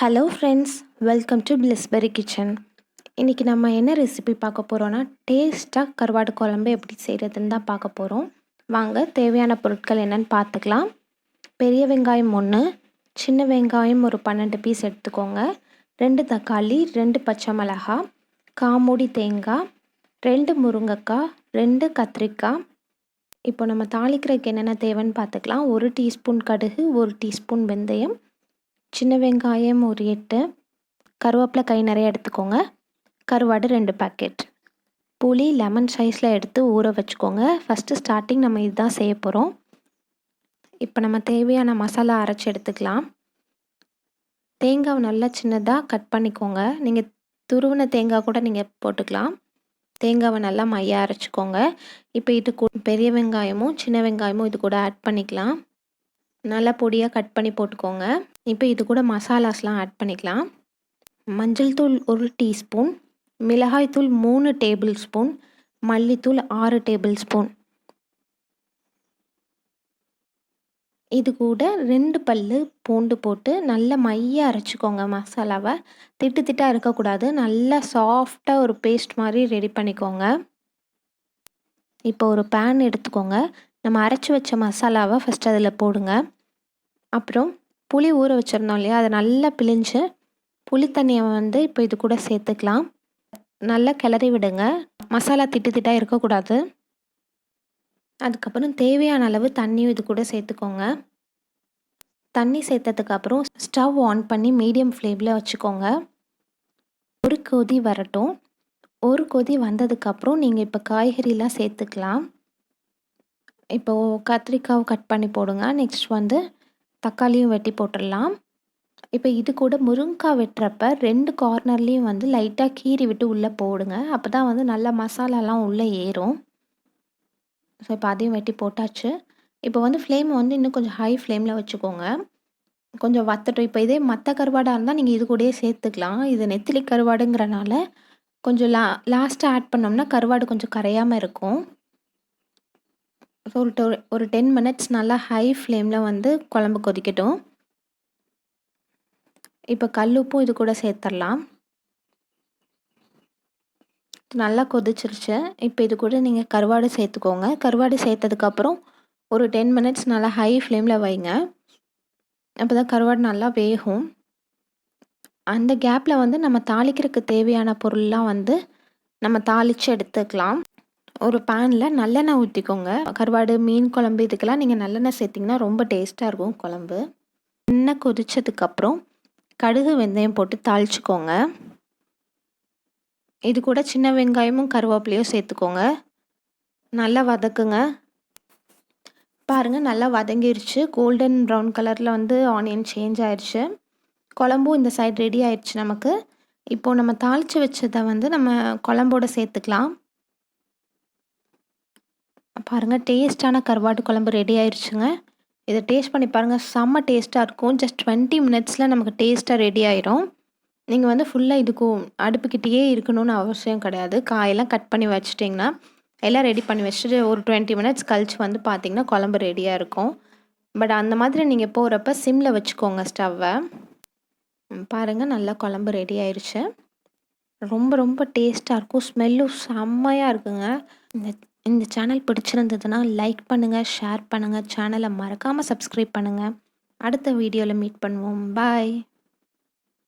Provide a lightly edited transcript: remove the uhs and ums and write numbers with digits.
Hello friends, welcome to BLISSBERRY kitchen. இன்றைக்கி நம்ம என்ன ரெசிபி பார்க்க போகிறோன்னா, டேஸ்ட்டாக கருவாடு குழம்பு எப்படி செய்கிறதுன்னு தான் பார்க்க போகிறோம். வாங்க, தேவையான பொருட்கள் என்னென்னு பார்த்துக்கலாம். பெரிய வெங்காயம் 1, சின்ன வெங்காயம் ஒரு 12 பீஸ் எடுத்துக்கோங்க. 2 தக்காளி, 2 பச்சை மிளகாய், காமூடி தேங்காய், 2 முருங்கைக்காய், 2 கத்திரிக்காய். இப்போ நம்ம தாளிக்கிறதுக்கு என்னென்ன தேவைன்னு பார்த்துக்கலாம். 1 டீஸ்பூன் கடுகு, 1 டீஸ்பூன் வெந்தயம், சின்ன வெங்காயம் ஒரு 8, கருவேப்பிலை கை நிறைய எடுத்துக்கோங்க, கருவாடு 2 பேக்கெட், புளி லெமன் சைஸில் எடுத்து ஊற வச்சுக்கோங்க. ஃபஸ்ட்டு ஸ்டார்டிங் நம்ம இதுதான் செய்ய போகிறோம். இப்போ நம்ம தேவையான மசாலா அரைச்சி எடுத்துக்கலாம். தேங்காவை நல்லா சின்னதாக கட் பண்ணிக்கோங்க. நீங்கள் துருவின தேங்காய் கூட நீங்கள் போட்டுக்கலாம். தேங்காவை நல்லா மையாக அரைச்சிக்கோங்க. இப்போ இது பெரிய வெங்காயமும் சின்ன வெங்காயமும் இது கூட ஆட் பண்ணிக்கலாம். நல்லா பொடியாக கட் பண்ணி போட்டுக்கோங்க. இப்போ இது கூட மசாலாஸ்லாம் ஆட் பண்ணிக்கலாம். மஞ்சள் தூள் 1 டீஸ்பூன், மிளகாய் தூள் 3 டேபிள் ஸ்பூன், மல்லித்தூள் 6 டேபிள் ஸ்பூன். இது கூட 2 பல்லு பூண்டு போட்டு நல்லா மையாக அரைச்சிக்கோங்க. மசாலாவை திட்டாக இருக்கக்கூடாது, நல்லா சாஃப்டாக ஒரு பேஸ்ட் மாதிரி ரெடி பண்ணிக்கோங்க. இப்போ ஒரு பேன் எடுத்துக்கோங்க. நம்ம அரைச்சி வச்ச மசாலாவை ஃபஸ்ட் அதில் போடுங்க. அப்புறம் புளி ஊற வச்சுருந்தோம் இல்லையா, அதை நல்லா பிழிஞ்சு புளி தண்ணியை இப்போ இது கூட சேர்த்துக்கலாம். நல்லா கிளறி விடுங்க. மசாலா திட்டாக இருக்கக்கூடாது. அதுக்கப்புறம் தேவையான அளவு தண்ணியும் இது கூட சேர்த்துக்கோங்க. தண்ணி சேர்த்ததுக்கப்புறம் ஸ்டவ் ஆன் பண்ணி மீடியம் ஃப்ளேமில் வச்சுக்கோங்க. ஒரு கொதி வரட்டும். ஒரு கொதி வந்ததுக்கப்புறம் நீங்கள் இப்போ காய்கறிலாம் சேர்த்துக்கலாம். இப்போது கத்திரிக்காவை கட் பண்ணி போடுங்க. நெக்ஸ்ட் தக்காளியும் வெட்டி போட்டுடலாம். இப்போ இது கூட முருங்கைக்காய் வெட்டுறப்ப 2 கார்னர்லேயும் லைட்டாக கீறி விட்டு உள்ளே போடுங்க. அப்போ தான் நல்லா மசாலாலாம் உள்ளே ஏறும். ஸோ இப்போ அதையும் வெட்டி போட்டாச்சு. இப்போ ஃப்ளேம் இன்னும் கொஞ்சம் ஹை ஃப்ளேமில் வச்சுக்கோங்க. கொஞ்சம் வத்தட்டும். இப்போ இதே மற்ற கருவாடாக இருந்தால் நீங்கள் இது கூடயே சேர்த்துக்கலாம். இது நெத்திலி கருவாடுங்கிறனால கொஞ்சம் லாஸ்ட்டாக ஆட் பண்ணோம்னா கருவாடு கொஞ்சம் கரையாமல் இருக்கும். ஸோ ஒரு 10 மினிட்ஸ் நல்லா ஹை ஃப்ளேமில் குழம்பு கொதிக்கட்டும். இப்போ கல்லுப்பும் இது கூட சேர்த்துடலாம். நல்லா கொதிச்சிருச்சு. இப்போ இது கூட நீங்கள் கருவாடு சேர்த்துக்கோங்க. கருவாடு சேர்த்ததுக்கப்புறம் ஒரு 10 மினிட்ஸ் நல்லா ஹை ஃப்ளேமில் வைங்க. அப்போ தான் கருவாடு நல்லா வேகும். அந்த கேப்பில் நம்ம தாளிக்கிறதுக்கு தேவையான பொருள்லாம் நம்ம தாளித்து எடுத்துக்கலாம். ஒரு பேனில் நல்லெண்ணெய் ஊற்றிக்கோங்க. கருவாடு மீன் குழம்பு இதுக்கெல்லாம் நீங்கள் நல்லெண்ணெய் சேர்த்திங்கன்னா ரொம்ப டேஸ்ட்டாக இருக்கும் குழம்பு. எண்ணெய் கொதிச்சதுக்கப்புறம் கடுகு வெந்தயம் போட்டு தாளிச்சுக்கோங்க. இது கூட சின்ன வெங்காயமும் கருவேப்பிலையும் சேர்த்துக்கோங்க. நல்லா வதக்குங்க. பாருங்கள், நல்லா வதங்கிருச்சு. கோல்டன் ப்ரௌன் கலரில் ஆனியன் சேஞ்ச் ஆயிடுச்சு. குழம்பும் இந்த சைடு ரெடி ஆயிடுச்சு நமக்கு. இப்போது நம்ம தாளித்து வச்சதை நம்ம குழம்போட சேர்த்துக்கலாம். பாருங்கள், டேஸ்ட்டான கருவாட்டு குழம்பு ரெடி ஆயிடுச்சுங்க. இதை டேஸ்ட் பண்ணி பாருங்கள், செம்ம டேஸ்ட்டாக இருக்கும். ஜஸ்ட் 20 மினிட்ஸில் நமக்கு டேஸ்ட்டாக ரெடி ஆயிரும். நீங்கள் ஃபுல்லாக இதுக்கும் அடுப்புக்கிட்டேயே இருக்கணும்னு அவசியம் கிடையாது. காயெல்லாம் கட் பண்ணி வச்சுட்டிங்கன்னா எல்லாம் ரெடி பண்ணி வச்சுட்டு ஒரு 20 மினிட்ஸ் கழிச்சு பார்த்தீங்கன்னா குழம்பு ரெடியாக இருக்கும். பட் அந்த மாதிரி நீங்கள் போகிறப்ப சிம்மில் வச்சுக்கோங்க ஸ்டவ்வை. பாருங்கள், நல்லா குழம்பு ரெடி ஆயிடுச்சு. ரொம்ப ரொம்ப டேஸ்ட்டாக இருக்கும். ஸ்மெல்லும் செம்மையாக இருக்குங்க. இந்த சேனல் பிடிச்சிருந்ததுன்னா லைக் பண்ணுங்கள், ஷேர் பண்ணுங்கள், சேனலை மறக்காமல் சப்ஸ்கிரைப் பண்ணுங்கள். அடுத்த வீடியோவில் மீட் பண்ணுவோம். பாய்.